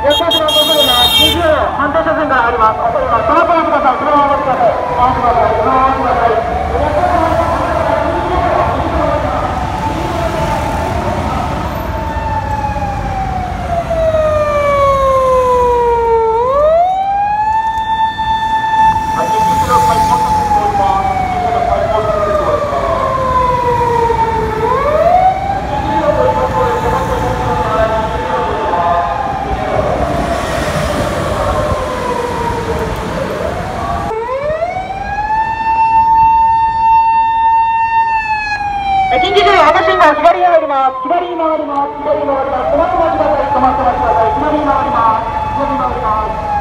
列車のところで20反対車線からあります。そのまま待ってください。そのまま待ってください。回してください。そのまま待ってください。近畿道赤信号左に回ります。左に回ります。左に回ります。止まって待ちください。止まって待ちください。左に回ります。左に回ります。